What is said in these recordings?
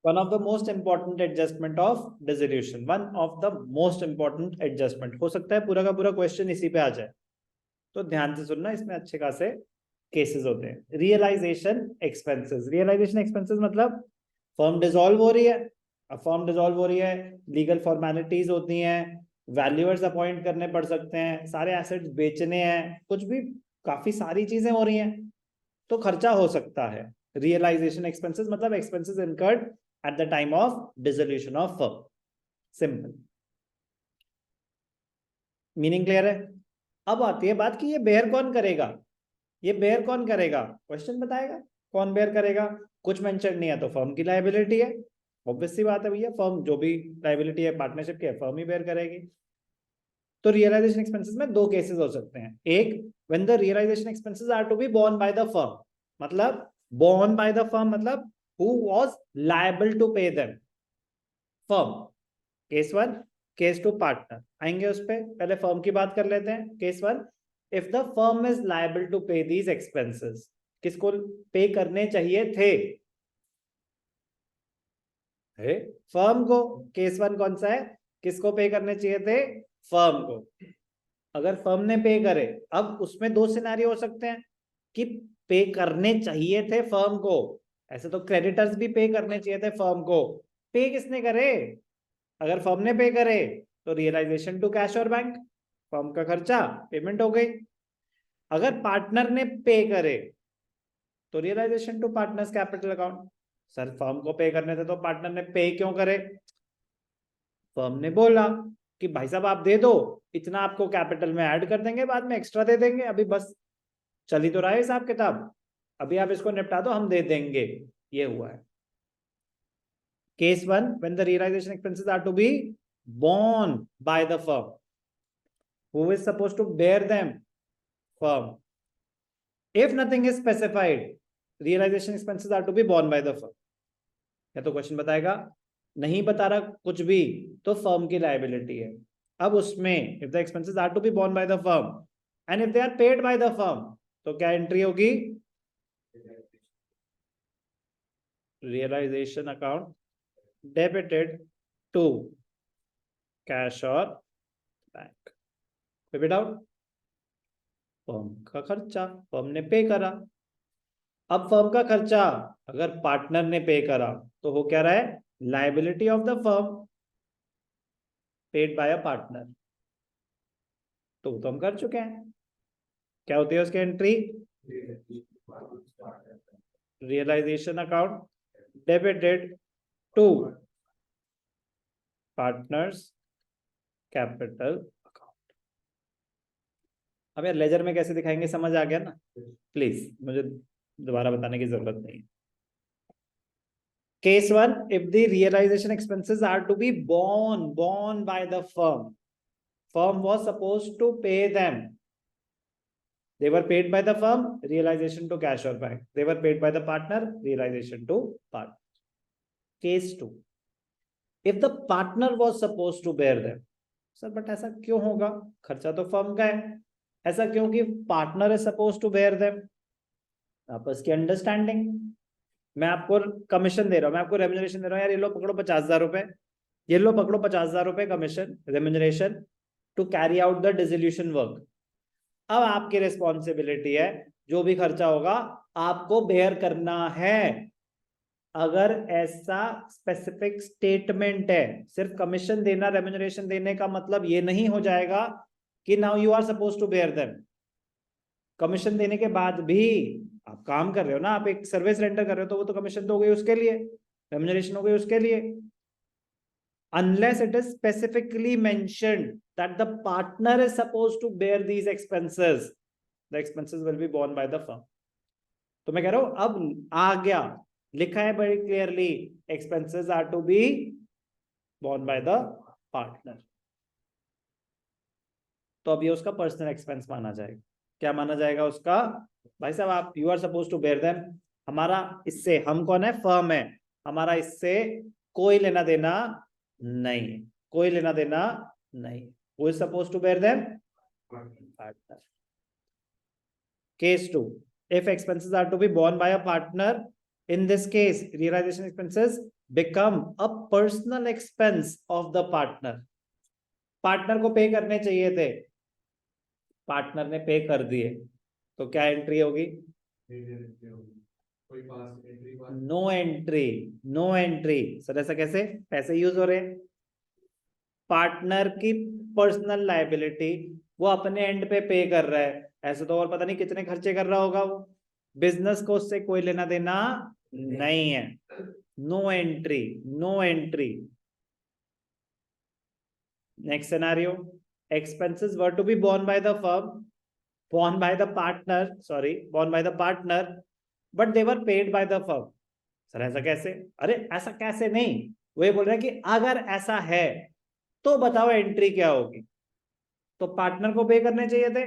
One of the most important adjustment of dissolution, one of the most important adjustment. हो सकता है पूरा का पूरा क्वेश्चन इसी पे आ जाए, तो ध्यान से सुनना, इसमें अच्छे खासे केसेस होते हैं। रियलाइजेशन एक्सपेंसेस, रियलाइजेशन एक्सपेंसेस मतलब फर्म डिसॉल्व हो रही है, अब फर्म डिसॉल्व हो रही है, लीगल फॉर्मेलिटीज होती हैं, वैल्यूअर्स अपॉइंट करने पड़ सकते हैं, सारे एसेट्स बेचने हैं, कुछ भी काफी सारी चीजें हो रही हैं, तो खर्चा हो सकता है। रियलाइजेशन एक्सपेंसेस मतलब expenses incurred at the time of dissolution of firm. Simple, meaning clear है? अब आती है बात कि ये बेयर कौन करेगा, ये बेयर कौन करेगा, क्वेश्चन बताएगा कौन बेयर करेगा। कुछ मेंशन नहीं है तो फर्म की लायबिलिटी है, ऑब्वियस सी बात है भैया, फर्म जो भी लायबिलिटी है पार्टनरशिप की है फर्म ही बेयर करेगी। तो रियलाइजेशन एक्सपेंसेस में दो केसेस हो सकते हैं, एक when the realisation expenses are to be borne by the firm, मतलब बोर्न बाय द फर्म मतलब who was liable to pay them, firm, case one. Case two partner, आएंगे उस पर, पहले फर्म की बात कर लेते हैं। Case one, if the firm is liable to pay these expenses, किसको पे करने चाहिए थे, फर्म को। केस वन कौन सा है, किसको पे करने चाहिए थे, फर्म को। अगर फर्म ने पे करे, अब उसमें दो सिनेरियो हो सकते हैं कि पे करने चाहिए थे फर्म को, ऐसे तो क्रेडिटर्स भी पे करने चाहिए थे फर्म को, पे किसने करे, अगर फर्म ने पे करे तो रियलाइजेशन टू कैश और बैंक, फर्म का खर्चा पेमेंट हो गई। अगर पार्टनर ने पे करे तो realisation to partners capital account. Sir firm को पे करने थे तो पार्टनर ने पे क्यों करे, फर्म ने बोला कि भाई साहब आप दे दो, इतना आपको कैपिटल में ऐड कर देंगे, बाद में एक्स्ट्रा दे देंगे, अभी बस चल ही तो रहा है हिसाब किताब, अभी आप इसको निपटा दो हम दे देंगे, ये हुआ है। Case one, when the realisation expenses are to be borne by the firm, who is supposed to bear them, firm. If nothing is specified, realization expenses are to be borne by the firm. या तो question बताएगा, नहीं बता रहा कुछ भी तो firm की लायबिलिटी है। अब उसमें if the expenses are to be borne by the firm and if they are paid by the firm, तो क्या एंट्री होगी, realisation account debited to cash और बैंक। कोई डाउट? फर्म का खर्चा फर्म ने पे करा, अब फर्म का खर्चा अगर पार्टनर ने पे करा तो हो क्या रहा है, liability of the firm paid by a partner, तो हम कर चुके हैं। क्या होती है उसकी entry, realisation account debited to partners capital account. अब यार लेजर में कैसे दिखाएंगे समझ आ गया ना, प्लीज मुझे दोबारा बताने की जरूरत नहीं। Case 1, if the realization expenses are to be borne by the firm was supposed to pay them, they were paid by the firm, realization to cash or bank, they were paid by the partner, realization to partner. Case 2, if the partner was supposed to bear them, sir but ऐसा क्यों होगा, खर्चा तो firm का है, ऐसा क्यों कि partner is suppose to bear them, आपस की अंडरस्टैंडिंग, मैं आपको कमीशन दे रहा हूं, मैं आपको रेम्यूनरेशन दे रहा हूं, यार ये लो पकड़ो 50,000 रुपए, ये लो पकड़ो 50,000 रुपए commission remuneration to carry out the dissolution work. अब आपकी रिस्पॉन्सिबिलिटी है, जो भी खर्चा होगा आपको बेयर करना है। अगर ऐसा स्पेसिफिक स्टेटमेंट है, सिर्फ कमीशन देना रेम्यूनरेशन देने का मतलब ये नहीं हो जाएगा कि now you are suppose to bear them. Commission देने के बाद भी आप काम कर रहे हो ना, आप एक सर्विस रेंडर कर रहे हो, तो वो तो कमीशन तो हो गई उसके लिए, रेम्यूनरेशन हो गई उसके लिए, unless it is specifically mentioned that the partner is supposed to bear these expenses, the expenses will be borne by the firm. तो मैं कह रहा हूं अब आ गया, लिखा है very clearly, expenses are to be borne by the partner, तो अब ये उसका पर्सनल एक्सपेंस माना जाएगा। क्या माना जाएगा उसका, भाई साहब आप you are suppose to bear them, हमारा इससे, हम कौन है, फर्म है, हमारा इससे कोई लेना देना नहीं, कोई लेना देना नहीं, who is suppose to bear them, partner. Case 2, if expenses are to be borne by a partner, in this case realization expenses become a personal expense of the partner. Partner को पे करने चाहिए थे, partner ने पे कर दिए, तो क्या एंट्री होगी? No entry, no entry. Sir ऐसा कैसे? पैसे यूज हो रहे हैं, पार्टनर की पर्सनल लायबिलिटी वो अपने एंड पे कर रहा है, ऐसे तो और पता नहीं कितने खर्चे कर रहा होगा वो, बिजनेस को उससे कोई लेना देना नहीं है। No entry, no entry. Next scenario, expenses were to be borne by the firm, borne by the partner, sorry, borne by the partner, but they were paid by the firm. Sir ऐसा कैसे? अरे ऐसा कैसे नहीं, वो ये बोल रहा है कि अगर ऐसा है तो बताओ एंट्री क्या होगी। तो पार्टनर को पे करने चाहिए थे,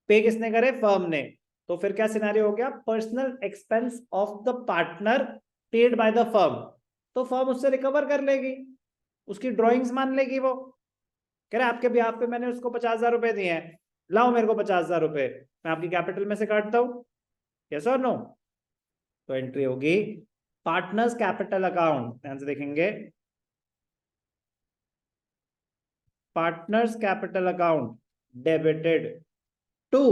पे किसने करे? फर्म ने। तो फिर क्या सिनेरियो हो गया? Personal expense of the partner paid by the firm. तो फर्म उससे रिकवर कर लेगी, उसकी ड्रॉइंग्स मान लेगी। वो कह रहे आपके ब्याह पे मैंने उसको 50,000 रुपए दिए हैं, लाओ मेरे को 50,000 रुपए, मैं आपकी कैपिटल में से काटता हूं, यस और नो? तो एंट्री होगी पार्टनर्स कैपिटल अकाउंट। ध्यान से देखेंगे, partners capital account debited to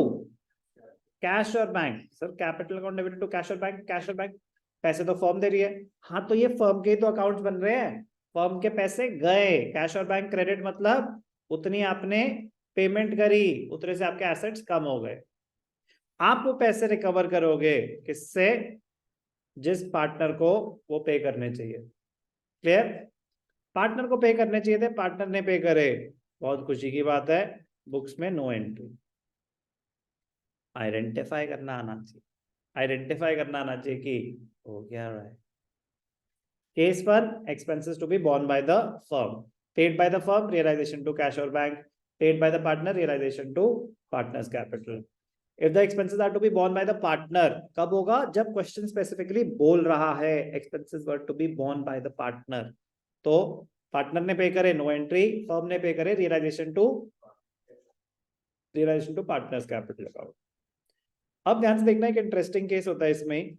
cash और bank. Sir capital account debited to cash और बैंक, कैश और बैंक पैसे तो फर्म दे रही है, हाँ तो ये फर्म के तो अकाउंट बन रहे हैं, फर्म के पैसे गए, कैश और बैंक क्रेडिट, मतलब उतनी आपने पेमेंट करी, उतने से आपके एसेट्स कम हो गए। आप वो पैसे रिकवर करोगे किससे? जिस पार्टनर को वो पे करने चाहिए। क्लियर? पार्टनर को पे करने चाहिए थे, पार्टनर ने पे करे, बहुत खुशी की बात है, बुक्स में नो एंट्री। आइडेंटिफाई करना आना चाहिए, आइडेंटिफाई करना आना चाहिए कि हो क्या रहा है। Case 1, expenses to be borne by the firm, paid by the firm, realization to cash or bank, paid by the partner, realization to partner's capital. If the expenses are to be borne by the partner, कब होगा? जब question specifically बोल रहा है expenses were to be borne by the partner, तो partner ने pay करे no entry, firm ने पे करे realisation to partners capital account. अब ध्यान से देखना, एक इंटरेस्टिंग केस होता है इसमें,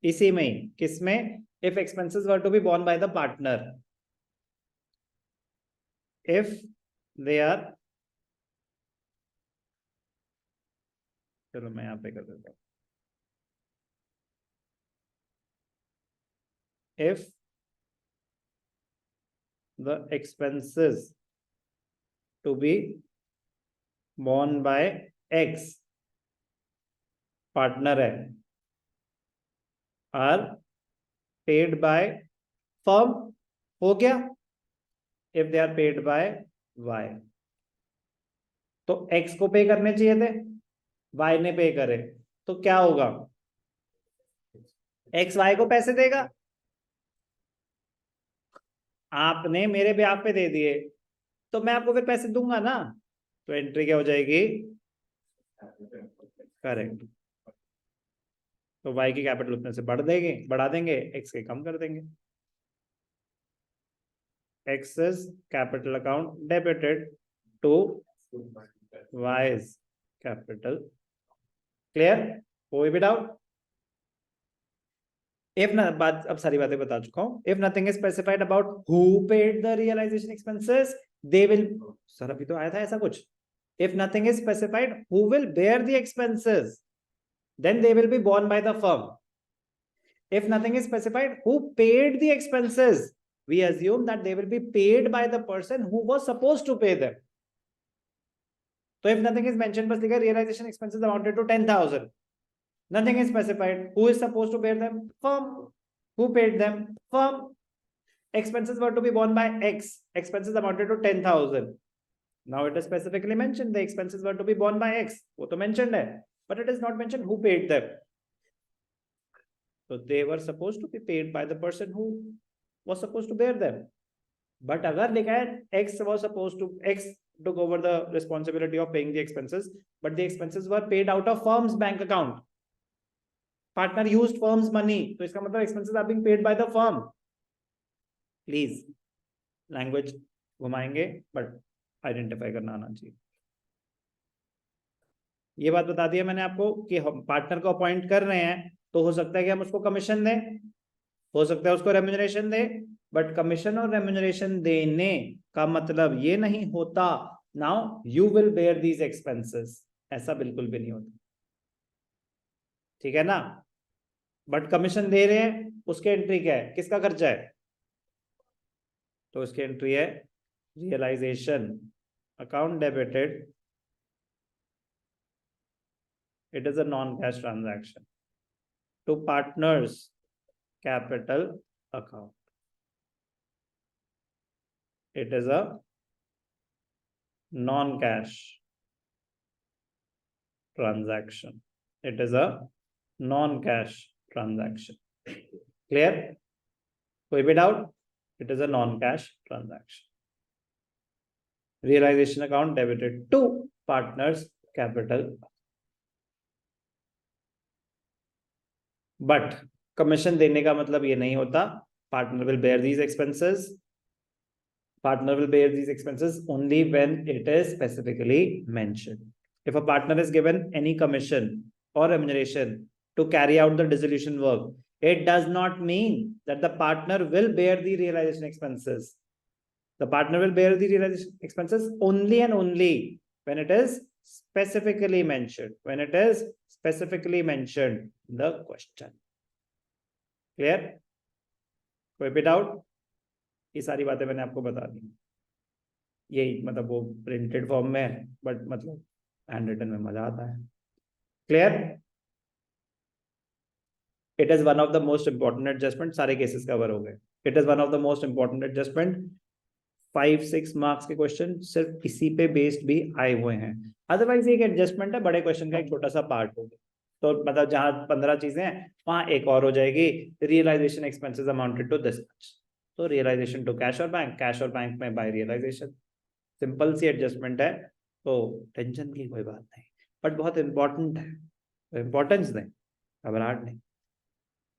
इसी में, किसमें? If expenses were to be borne by the partner, if they are, चलो मैं यहां पे कर देता हूं, if the expenses to be borne by X, partner है, आर पेड बाय फर्म, हो गया, if they are paid by Y, तो एक्स को पे करने चाहिए थे, वाई ने पे करे, तो क्या होगा? एक्स वाई को पैसे देगा, आपने मेरे ब्याह पे दे दिए तो मैं आपको फिर पैसे दूंगा ना, तो एंट्री क्या हो जाएगी? करेक्ट। तो वाई की कैपिटल उतने से बढ़ा देंगे, एक्स के कम कर देंगे। X's capital account debited to Y's capital. Clear? कोई भी डाउट? इफ ना, बात अब सारी बातें बता चुका हूं। If nothing is specified about who paid the realisation expenses, they will, sir अभी तो आया था ऐसा कुछ, if nothing is specified who will bear the expenses, then they will be borne by the firm. If nothing is specified who paid the expenses, we assume that they will be paid by the person who was supposed to pay them. So if nothing is mentioned, but the realization expenses amounted to 10,000, nothing is specified who is supposed to bear them? Firm. Who paid them? Firm. Expenses were to be borne by X, expenses amounted to 10,000. Now it is specifically mentioned the expenses were to be borne by X, वो तो mentioned है, but it is not mentioned who paid them. So they were supposed to be paid by the person who was supposed to bear them. But अगर लिखा है X was supposed to, X took over the responsibility of paying the expenses, but the expenses were paid out of firm's bank account. Partner used firm's money, तो इसका मतलब expenses are being paid by the firm. Please, language घुमाएंगे, but identify करना आना चाहिए। ये बात बता दिया मैंने आपको कि हम पार्टनर को अपॉइंट कर रहे हैं तो हो सकता है कि हम उसको कमीशन दें, हो सकता है उसको रेम्यूनरेशन दें, बट कमीशन और रेम्यूनरेशन देने का मतलब ये नहीं होता now you will bear these expenses, ऐसा बिल्कुल भी नहीं होता, ठीक है ना। बट कमीशन दे रहे हैं, उसके एंट्री क्या है, किसका खर्चा है, तो उसकी एंट्री है realisation account debited, it is a non-cash transaction to partners capital account. It is a non-cash transaction. It is a non-cash transaction. Clear? कोई भी doubt? It is a non-cash transaction. Realization account debited to partners capital. But commission देने का मतलब ये नहीं होता partner will bear these expenses. Partner will bear these expenses only when it is specifically mentioned. If a partner is given any commission or remuneration to carry out the dissolution work, it does not mean that the partner will bear the realization expenses. The partner will bear the realization expenses only and only when it is specifically mentioned. When it is specifically mentioned in the question. Clear? कोई भी doubt? ये सारी बातें मैंने आपको बता दी, यही मतलब वो प्रिंटेड फॉर्म में है बट मतलब हैंड रिटन में मजा आता है। Clear? It is one of the most important adjustment, सारे केसेस कवर हो गए। It is one of the most important adjustment, 5-6 marks के क्वेश्चन सिर्फ इसी पे बेस्ड भी आए हुए हैं, अदरवाइज एक एडजस्टमेंट है बड़े क्वेश्चन का एक छोटा सा पार्ट होगा। तो मतलब जहां 15 चीजें हैं वहां एक और हो जाएगी, realisation expenses amounted to this much, तो रियलाइजेशन टू कैश और बैंक, कैश और बैंक में बाय रियलाइजेशन, सिंपल सी एडजस्टमेंट है, तो टेंशन की कोई बात नहीं, बट बहुत इंपॉर्टेंट है, इंपॉर्टेंस दें, घबराहट नहीं।